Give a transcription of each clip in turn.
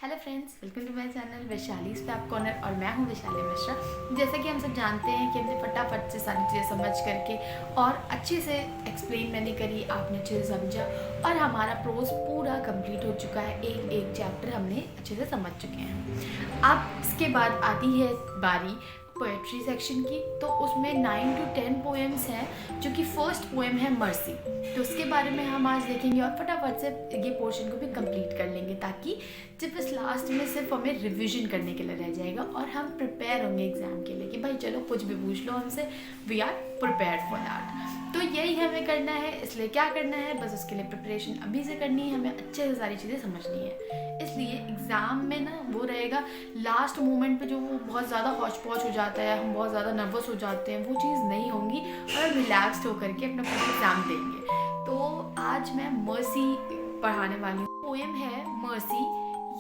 Hello friends, welcome to my channel Vaishali step corner और मैं हूं वैशाली मिश्रा। जैसा कि हम सब जानते हैं कि हमने फटाफट से सारी चीज़ें समझ करके और अच्छे से एक्सप्लेन मैंने करी, आपने अच्छे से समझा और हमारा प्रोज पूरा कंप्लीट हो चुका है। एक एक चैप्टर हमने अच्छे से समझ चुके हैं। अब इसके बाद आती है बारी पोएट्री सेक्शन की। तो उसमें 9 to 10 पोएम्स हैं, जो कि फर्स्ट पोएम है मर्सी। तो उसके बारे में हम आज देखेंगे और फटाफट से ये पोर्शन को भी कंप्लीट कर लेंगे, ताकि जब इस लास्ट में सिर्फ हमें रिवीजन करने के लिए रह जाएगा और हम प्रिपेयर होंगे एग्जाम के लिए कि भाई चलो कुछ भी पूछ लो हमसे, we are prepared for that. तो यही हमें करना है। इसलिए क्या करना है, बस उसके लिए प्रिपरेशन अभी से करनी है, हमें अच्छे से सारी चीज़ें समझनी है। इसलिए एग्ज़ाम में ना वो रहेगा लास्ट मोमेंट पे जो वो बहुत ज़्यादा हौच पौच हो जाता है, हम बहुत ज़्यादा नर्वस हो जाते हैं, वो चीज़ नहीं होंगी और हम रिलैक्सड होकर के अपना पूरा एग्ज़ाम देंगे। तो आज मैं मर्सी पढ़ाने वाली हूँ। पोएम है मर्सी,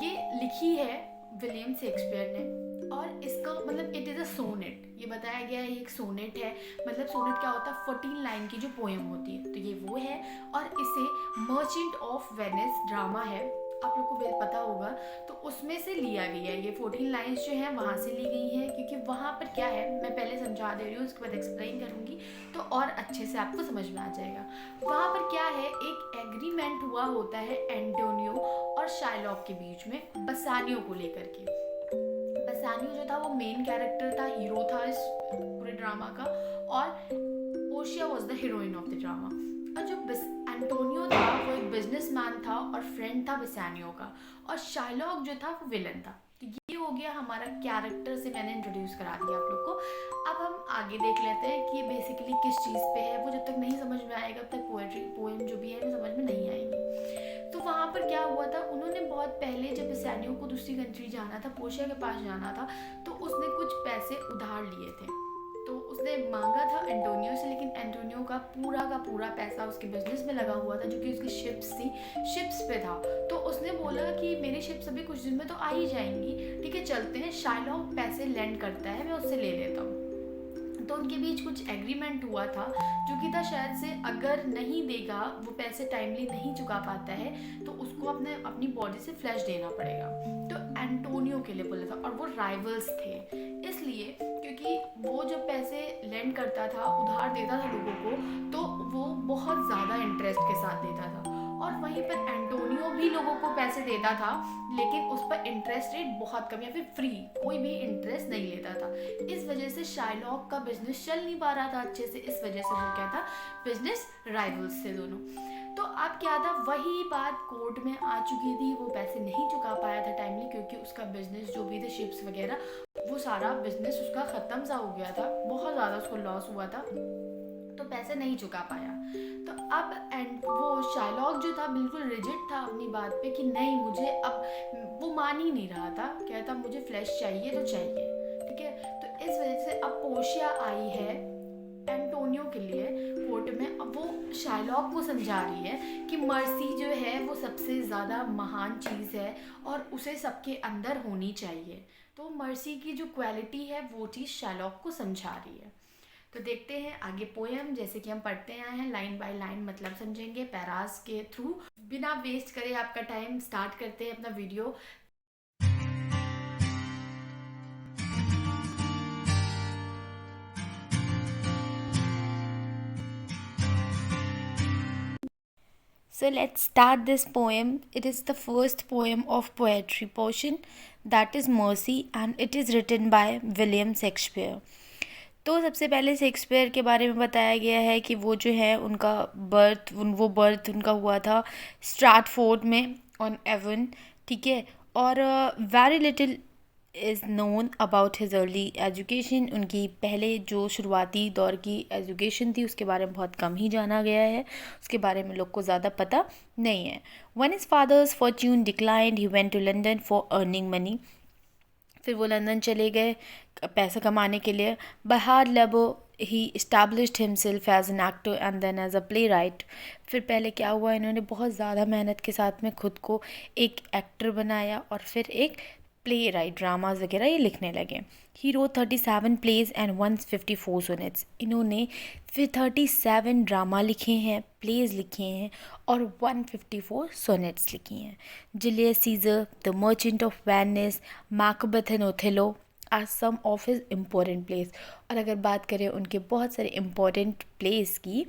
ये लिखी है विलियम शेक्सपियर ने और इसका मतलब इट इज़ अ सोनेट। ये बताया गया है ये एक सोनेट है। मतलब सोनेट क्या होता है, 14 लाइन की जो पोएम होती है, तो ये वो है। और इसे मर्चेंट ऑफ वेनिस ड्रामा है, आप लोग को पता होगा, तो उसमें से लिया गया है। ये 14 लाइन्स जो हैं वहाँ से ली गई हैं, क्योंकि वहाँ पर क्या है मैं पहले समझा दे रही हूँ, उसके बाद एक्सप्लेन करूँगी तो और अच्छे से आपको समझ में आ जाएगा। वहाँ पर क्या है, एक एग्रीमेंट हुआ होता है एंटोनियो और शाइलॉक के बीच में बसानियो को लेकर के। बसानियो जो था वो मेन कैरेक्टर था, हीरो था इस पूरे ड्रामा का, और Portia was the heroine of the drama. और जो एंटोनियो था वो एक बिजनेसमैन था और फ्रेंड था बेसानियो का, और शाइलॉक जो था वो विलन था। तो ये हो गया हमारा कैरेक्टर, से मैंने इंट्रोड्यूस करा दिया आप लोग को। अब हम आगे देख लेते हैं कि ये बेसिकली किस चीज़ पे है। वो जब तक नहीं समझ में आएगा तब तक पोएट्री पोएम जो भी है वो समझ में नहीं आएगी। तो वहाँ पर क्या हुआ था, उन्होंने बहुत पहले जब बेसानियो को दूसरी कंट्री जाना था, पोर्शिया के पास जाना था, तो उसने कुछ पैसे उधार लिए थे। तो उसने मांगा था एंटोनियो से, लेकिन एंटोनियो का पूरा पैसा उसके बिजनेस में लगा हुआ था, जो कि उसकी शिप्स थी, शिप्स पे था। तो उसने बोला कि मेरी शिप्स अभी कुछ दिन में तो आ ही जाएंगी, ठीक है चलते हैं। शाइलॉक पैसे लेंड करता है, मैं उससे ले लेता हूँ। तो उनके बीच कुछ एग्रीमेंट हुआ था, जो कि था शायद से अगर नहीं देगा, वो पैसे टाइमली नहीं चुका पाता है, तो उसको अपनी बॉडी से फ्लैश देना पड़ेगा। तो एंटोनियो के लिए बोला था, और वो राइवल्स थे इसलिए, क्योंकि वो जब पैसे लेंड करता था, उधार देता था लोगों को, तो वो बहुत ज़्यादा इंटरेस्ट के साथ देता था। और वहीं पर एंटोनियो भी लोगों को पैसे देता था, लेकिन उस पर इंटरेस्ट रेट बहुत कम या फिर फ्री, कोई भी इंटरेस्ट नहीं लेता था। इस वजह से शाइलॉक का बिजनेस चल नहीं पा रहा था अच्छे से। इस वजह से वो क्या था, बिजनेस राइवल्स थे दोनों। तो अब क्या था, वही बात कोर्ट में आ चुकी थी। वो पैसे नहीं चुका पाया था टाइमली, क्योंकि उसका बिजनेस जो भी थे शिप्स वगैरह, वो सारा बिजनेस उसका ख़त्म सा हो गया था, बहुत ज़्यादा उसको लॉस हुआ था, तो पैसे नहीं चुका पाया। तो अब एंड वो शाइलॉक जो था बिल्कुल रिजिड था अपनी बात पे कि नहीं मुझे, अब वो मान ही नहीं रहा था, कहता मुझे फ्लैश चाहिए तो चाहिए, ठीक है। तो इस वजह से अब पोर्शिया आई है एंटोनियो के लिए कोर्ट में। अब वो शाइलॉक को समझा रही है कि मर्सी जो है वो सबसे ज़्यादा महान चीज़ है और उसे सबके अंदर होनी चाहिए। तो मर्सी की जो क्वालिटी है वो चीज़ शाइलॉक को समझा रही है। तो देखते हैं आगे पोएम। जैसे कि हम पढ़ते आए हैं, लाइन बाय लाइन मतलब समझेंगे पैरास के थ्रू। बिना वेस्ट करे आपका टाइम, स्टार्ट करते हैं अपना video. So let's start this poem. It is the first poem of poetry portion, that is Mercy, and it is written by William Shakespeare. तो सबसे पहले शेक्सपियर के बारे में बताया गया है कि वो जो है उनका बर्थ उनका हुआ था स्ट्रैटफोर्ड में ऑन एवन, ठीक है। और very little is known about his early education. उनकी पहले जो शुरुआती दौर की एजुकेशन थी उसके बारे में बहुत कम ही जाना गया है, उसके बारे में लोग को ज़्यादा पता नहीं है। One his father's fortune declined he went to London for earning money. फिर वो लंदन चले गए पैसा कमाने के लिए। By hard labour he established himself as an actor and then as a playwright. फिर पहले क्या हुआ, इन्होंने बहुत ज़्यादा मेहनत के साथ में खुद को एक एक्टर बनाया और फिर एक प्ले राइट ड्रामाज वगैरह ये लिखने लगे. He wrote 37 plays and 154 sonnets. इन्होंने फिर 37 ड्रामा लिखे हैं, प्लेज लिखे हैं और 154 सोनेट्स लिखी हैं. Julius Caesar, the merchant of Venice, Macbeth and Othello are some of his important plays. और अगर बात करें उनके बहुत सारे इम्पोर्टेंट प्लेस की,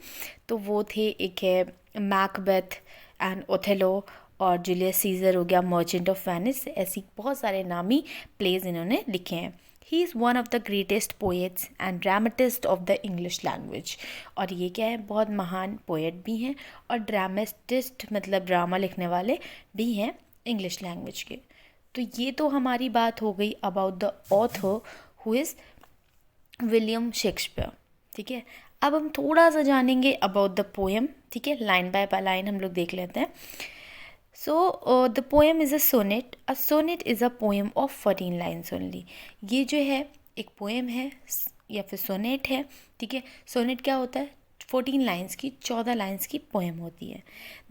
तो वो थे, एक है मैकबेथ एंड ओथेलो, और जूलियस सीजर हो गया, मर्चेंट ऑफ वेनिस. ऐसी बहुत सारे नामी प्लेज इन्होंने लिखे हैं. He is one of the greatest poets and dramatist of the English language. और ये क्या है, बहुत महान पोएट भी हैं और ड्रामेटिस्ट मतलब ड्रामा लिखने वाले भी हैं इंग्लिश लैंग्वेज के. तो ये तो हमारी बात हो गई about the author who is William Shakespeare. ठीक है, अब हम थोड़ा सा जानेंगे अबाउट द पोएम. ठीक है, लाइन बाय लाइन हम लोग देख लेते हैं. So the poem is a sonnet. A sonnet is a poem of 14 lines only. ये जो है एक पोएम है या फिर सोनेट है. ठीक है, सोनेट क्या होता है, 14 लाइन्स की, 14 लाइन्स की पोएम होती है.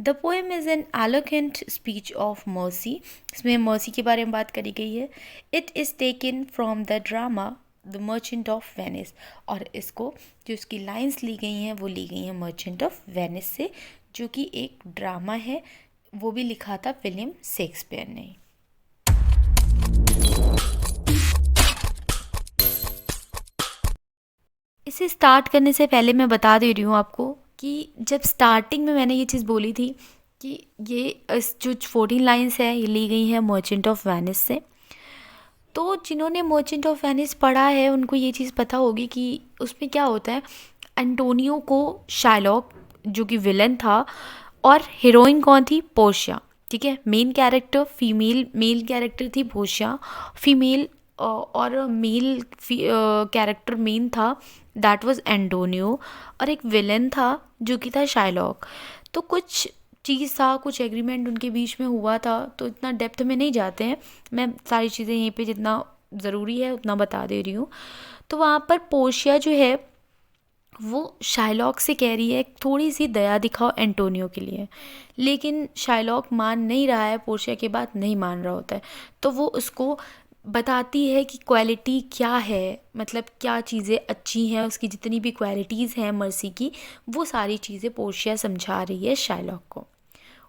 The poem is an eloquent speech of mercy. इसमें मर्सी के बारे में बात करी गई है. It is taken from the drama the merchant of Venice. और इसको जो इसकी लाइन्स ली गई हैं वो ली गई हैं मर्चेंट ऑफ वेनिस से, जो कि एक ड्रामा है. वो भी लिखा था विलियम शेक्सपियर ने. इसे स्टार्ट करने से पहले मैं बता दे रही हूँ आपको कि जब स्टार्टिंग में मैंने ये चीज़ बोली थी कि ये जो 14 लाइन्स है ये ली गई हैं मर्चेंट ऑफ वेनिस से. तो जिन्होंने मर्चेंट ऑफ वेनिस पढ़ा है उनको ये चीज़ पता होगी कि उसमें क्या होता है. एंटोनियो को शाइलॉक जो कि विलन था, और हीरोइन कौन थी, पोर्शिया. ठीक है, मेन कैरेक्टर मेल कैरेक्टर थी पोर्शिया, फीमेल और मेल कैरेक्टर मेन था, दैट वाज एंटोनियो, और एक विलन था जो कि था शाइलॉक. तो कुछ चीज़ था, कुछ एग्रीमेंट उनके बीच में हुआ था. तो इतना डेप्थ में नहीं जाते हैं, मैं सारी चीज़ें यहीं पे जितना ज़रूरी है उतना बता दे रही हूँ. तो वहाँ पर पोर्शिया जो है वो शाइलॉक से कह रही है थोड़ी सी दया दिखाओ एंटोनियो के लिए, लेकिन शाइलॉक मान नहीं रहा है, पोर्शिया की बात नहीं मान रहा होता है. तो वो उसको बताती है कि क्वालिटी क्या है, मतलब क्या चीज़ें अच्छी हैं, उसकी जितनी भी क्वालिटीज़ हैं मर्सी की, वो सारी चीज़ें पोर्शिया समझा रही है शाइलॉक को.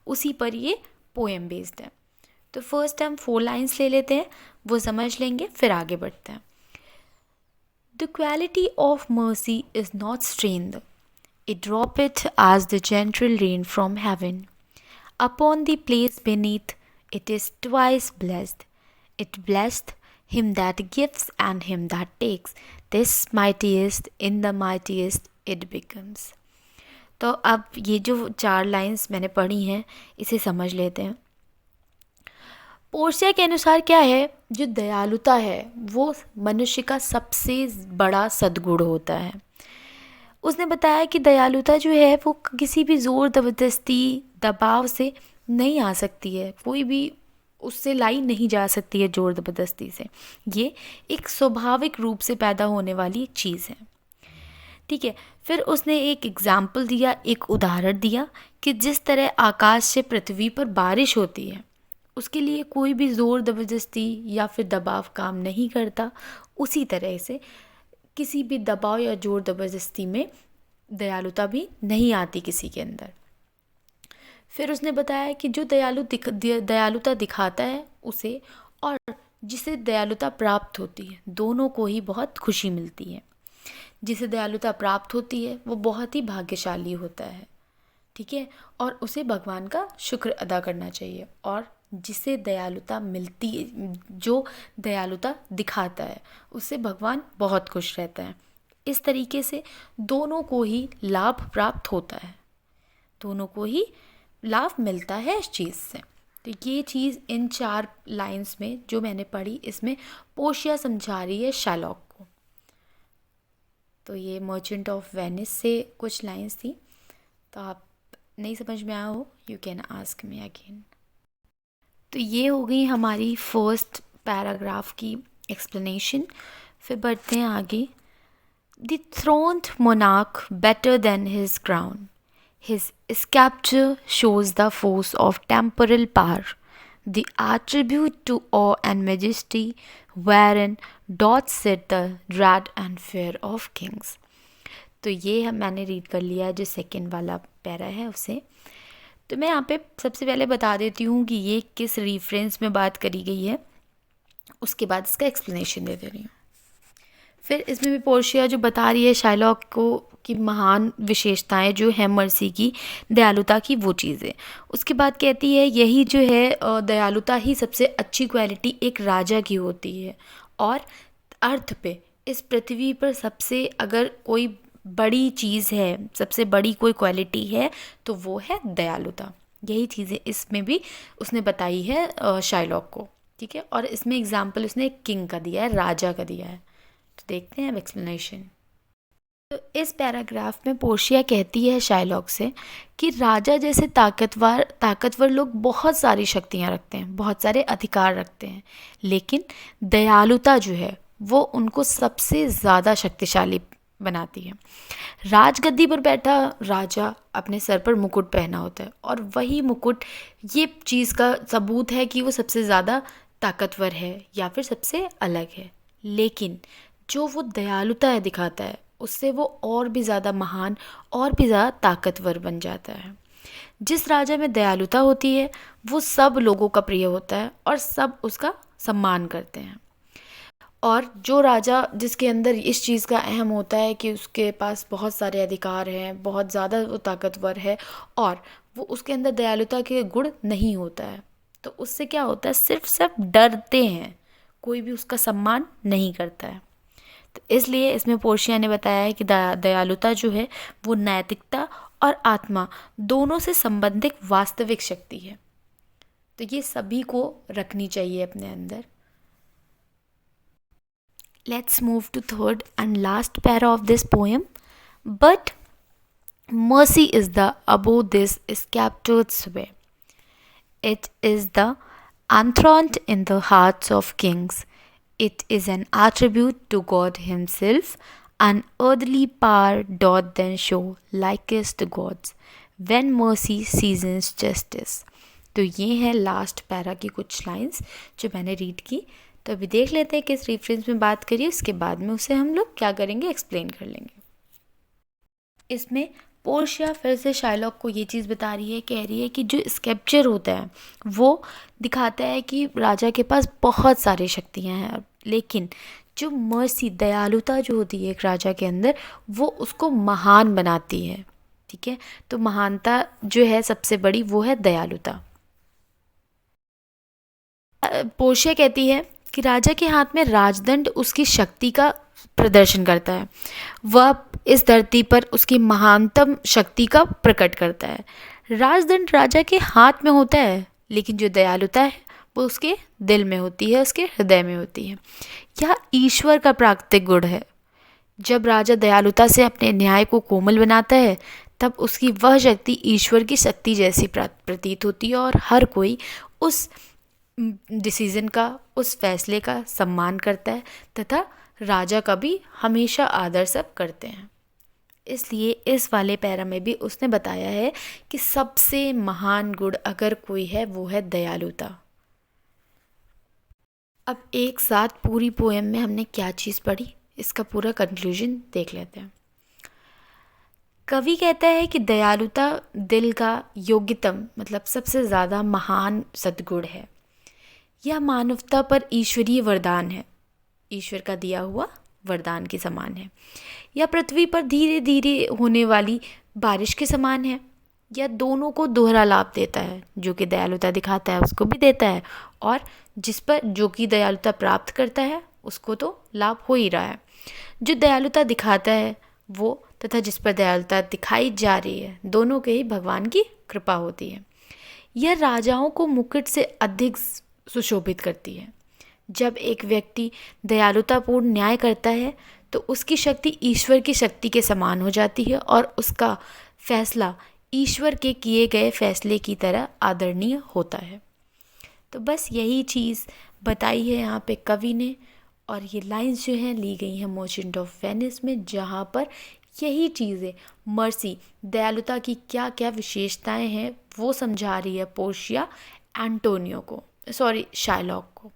उसी पर ये पोएम बेस्ड है. तो फर्स्ट हम 4 लाइन्स ले लेते हैं, वो समझ लेंगे, फिर आगे बढ़ते हैं. The quality of mercy is not strength. It droppeth as the gentle rain from heaven. Upon the place beneath it is twice blessed. It blessed him that gives and him that takes. This mightiest in the mightiest it becomes. तो अब ये जो 4 lines मैंने पढ़ी हैं इसे समझ लेते हैं. पोर्शिया के अनुसार क्या है, जो दयालुता है वो मनुष्य का सबसे बड़ा सद्गुण होता है. उसने बताया कि दयालुता जो है वो किसी भी ज़ोर ज़बरदस्ती दबाव से नहीं आ सकती है, कोई भी उससे लाई नहीं जा सकती है ज़ोर ज़बरदस्ती से. ये एक स्वाभाविक रूप से पैदा होने वाली एक चीज़ है. ठीक है, फिर उसने एक एग्जाम्पल दिया, एक उदाहरण दिया कि जिस तरह आकाश से पृथ्वी पर बारिश होती है उसके लिए कोई भी ज़ोर ज़बरदस्ती या फिर दबाव काम नहीं करता, उसी तरह से किसी भी दबाव या ज़ोर ज़बरदस्ती में दयालुता भी नहीं आती किसी के अंदर. फिर उसने बताया कि जो दयालुता दिखाता है उसे और जिसे दयालुता प्राप्त होती है, दोनों को ही बहुत खुशी मिलती है. जिसे दयालुता प्राप्त होती है वो बहुत ही भाग्यशाली होता है. ठीक है, और उसे भगवान का शुक्र अदा करना चाहिए. और जिसे दयालुता मिलती है, जो दयालुता दिखाता है, उससे भगवान बहुत खुश रहता है. इस तरीके से दोनों को ही लाभ प्राप्त होता है, दोनों को ही लाभ मिलता है इस चीज़ से. तो ये चीज़ इन 4 लाइन्स में जो मैंने पढ़ी, इसमें पोर्शिया समझा रही है शाइलॉक को. तो ये मर्चेंट ऑफ वेनिस से कुछ लाइन्स थी. तो आप नहीं समझ में आया हो, you can ask me again. तो ये हो गई हमारी फर्स्ट पैराग्राफ की एक्सप्लेनेशन. फिर बढ़ते हैं आगे. The throned monarch better than his crown, his sceptre shows the force of temporal power. the attribute to awe and majesty, wherein doth sit the dread and fear of kings. तो ये मैंने read कर लिया है जो second वाला para है उसे। तो मैं यहाँ पे सबसे पहले बता देती हूँ कि ये किस रेफरेंस में बात करी गई है, उसके बाद इसका एक्सप्लेनेशन दे रही हूँ। फिर इसमें भी पोर्शिया जो बता रही है शाइलॉक को कि महान विशेषताएं जो है मर्सी की, दयालुता की, वो चीज़ें। उसके बाद कहती है यही जो है दयालुता ही सबसे अच्छी क्वालिटी एक राजा की होती है, और अर्थ पे इस पृथ्वी पर सबसे अगर कोई बड़ी चीज़ है, सबसे बड़ी कोई क्वालिटी है तो वो है दयालुता। यही चीज़ें इसमें भी उसने बताई है शाइलॉक को, ठीक है। और इसमें एग्जाम्पल उसने एक किंग का दिया है, राजा का दिया है। तो देखते हैं अब एक्सप्लेनेशन। तो इस पैराग्राफ में पोर्शिया कहती है शाइलॉक से कि राजा जैसे ताकतवर लोग बहुत सारी शक्तियाँ रखते हैं, बहुत सारे अधिकार रखते हैं, लेकिन दयालुता जो है वो उनको सबसे ज़्यादा शक्तिशाली बनाती है। राजगद्दी पर बैठा राजा अपने सर पर मुकुट पहना होता है, और वही मुकुट ये चीज़ का सबूत है कि वो सबसे ज़्यादा ताकतवर है या फिर सबसे अलग है। लेकिन जो वो दयालुता दिखाता है उससे वो और भी ज़्यादा महान और भी ज़्यादा ताकतवर बन जाता है। जिस राजा में दयालुता होती है वो सब लोगों का प्रिय होता है और सब उसका सम्मान करते हैं। और जो राजा जिसके अंदर इस चीज़ का अहम होता है कि उसके पास बहुत सारे अधिकार हैं, बहुत ज़्यादा वो ताकतवर है, और वो उसके अंदर दयालुता के गुण नहीं होता है, तो उससे क्या होता है, सिर्फ सब डरते हैं, कोई भी उसका सम्मान नहीं करता है। तो इसलिए इसमें पोर्शिया ने बताया है कि दयालुता जो है वो नैतिकता और आत्मा दोनों से संबंधित वास्तविक शक्ति है। तो ये सभी को रखनी चाहिए अपने अंदर। Let's move to third and last para of this poem. But mercy is the above this sceptred sway. It is the enthroned in the hearts of kings. It is an attribute to God himself. An earthly power doth then show likest gods when mercy seasons justice. तो ये है last para की कुछ lines जो मैंने read की। तो अभी देख लेते हैं किस रेफरेंस में बात करिए, उसके बाद में उसे हम लोग क्या करेंगे, एक्सप्लेन कर लेंगे। इसमें पोर्शिया फिर से शाइलॉक को ये चीज़ बता रही है, कह रही है कि जो स्कैप्चर होता है वो दिखाता है कि राजा के पास बहुत सारी शक्तियाँ हैं, लेकिन जो मर्सी, दयालुता जो होती है एक राजा के अंदर, वो उसको महान बनाती है, ठीक है। तो महानता जो है सबसे बड़ी वो है दयालुता। पोर्शिया कहती है कि राजा के हाथ में राजदंड उसकी शक्ति का प्रदर्शन करता है, वह इस धरती पर उसकी महानतम शक्ति का प्रकट करता है। राजदंड राजा के हाथ में होता है, लेकिन जो दयालुता है वो उसके दिल में होती है, उसके हृदय में होती है। यह ईश्वर का प्राकृतिक गुण है। जब राजा दयालुता से अपने न्याय को कोमल बनाता है तब उसकी वह शक्ति ईश्वर की शक्ति जैसी प्रतीत होती है, और हर कोई उस डिसीज़न का, उस फैसले का सम्मान करता है, तथा राजा का भी हमेशा आदर सब करते हैं। इसलिए इस वाले पैरा में भी उसने बताया है कि सबसे महान गुण अगर कोई है वो है दयालुता। अब एक साथ पूरी पोएम में हमने क्या चीज़ पढ़ी, इसका पूरा कंक्लूजन देख लेते हैं। कवि कहता है कि दयालुता दिल का योग्यतम, मतलब सबसे ज़्यादा महान सद्गुण है। यह मानवता पर ईश्वरीय वरदान है, ईश्वर का दिया हुआ वरदान के समान है। यह पृथ्वी पर धीरे धीरे होने वाली बारिश के समान है। यह दोनों को दोहरा लाभ देता है, जो कि दयालुता दिखाता है उसको भी देता है, और जिस पर जो कि दयालुता प्राप्त करता है उसको तो लाभ हो ही रहा है। जो दयालुता दिखाता है वो तथा जिस पर दयालुता दिखाई जा रही है, दोनों के ही भगवान की कृपा होती है। यह राजाओं को मुकुट से अधिक सुशोभित करती है। जब एक व्यक्ति दयालुतापूर्ण न्याय करता है तो उसकी शक्ति ईश्वर की शक्ति के समान हो जाती है, और उसका फैसला ईश्वर के किए गए फैसले की तरह आदरणीय होता है। तो बस यही चीज़ बताई है यहाँ पे कवि ने, और ये लाइंस जो हैं ली गई हैं मर्चेंट ऑफ वेनिस में, जहाँ पर यही चीज़ें मर्सी, दयालुता की क्या क्या विशेषताएं हैं वो समझा रही है पोर्शिया एंटोनियो को। सॉरी शाइलॉक को।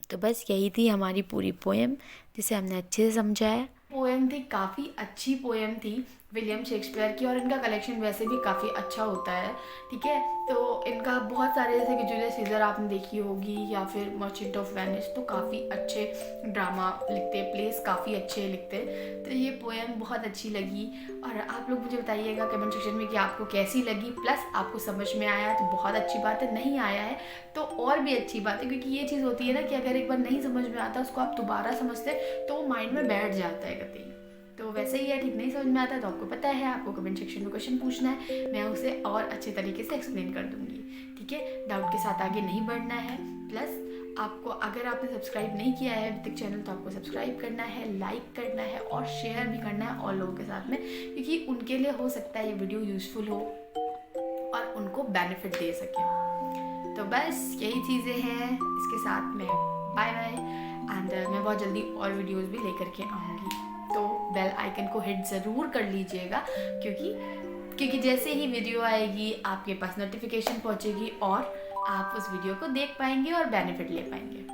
तो बस यही थी हमारी पूरी पोएम जिसे हमने अच्छे से समझा है। पोएम थी, काफ़ी अच्छी पोएम थी विलियम शेक्सपियर की, और इनका कलेक्शन वैसे भी काफ़ी अच्छा होता है, ठीक है। तो इनका बहुत सारे, जैसे कि जूलियस सीजर आपने देखी होगी, या फिर मर्चेंट ऑफ वेनिस, तो काफ़ी अच्छे ड्रामा लिखते, प्लेस काफ़ी अच्छे लिखते। तो ये पोएम बहुत अच्छी लगी, और आप लोग मुझे बताइएगा कमेंट सेक्शन में कि आपको कैसी लगी, प्लस आपको समझ में आया तो बहुत अच्छी बात है, नहीं आया है तो और भी अच्छी बात है, क्योंकि ये चीज़ होती है ना कि अगर एक बार नहीं समझ में आता उसको आप दोबारा समझते तो वो माइंड में बैठ जाता है कतई। तो वैसे ही है, ठीक नहीं समझ में आता है तो आपको पता है, आपको कमेंट सेक्शन में क्वेश्चन पूछना है, मैं उसे और अच्छे तरीके से एक्सप्लेन कर दूंगी, ठीक है। डाउट के साथ आगे नहीं बढ़ना है। प्लस आपको, अगर आपने सब्सक्राइब नहीं किया है अभी तक चैनल, तो आपको सब्सक्राइब करना है, लाइक करना है और शेयर भी करना है और लोगों के साथ में, क्योंकि उनके लिए हो सकता है ये वीडियो यूज़फुल हो और उनको बेनिफिट दे सके। तो बस यही चीज़ें हैं, इसके साथ में बाय बाय, एंड मैं बहुत जल्दी और वीडियोस भी लेकर के आऊँगी। तो बेल आइकन को हिट ज़रूर कर लीजिएगा, क्योंकि जैसे ही वीडियो आएगी आपके पास नोटिफिकेशन पहुँचेगी और आप उस वीडियो को देख पाएंगे और बेनिफिट ले पाएंगे।